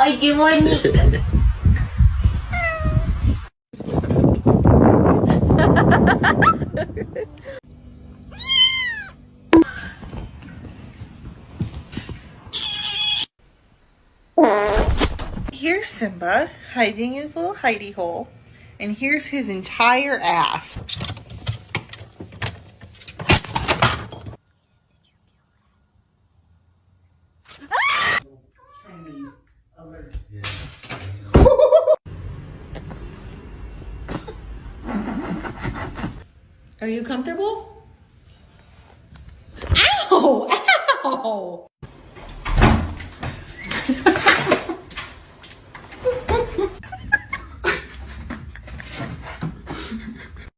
Ay, qué bonito. Here's Simba hiding his little hidey hole, and here's his entire ass. Are you comfortable? Ow! Ow!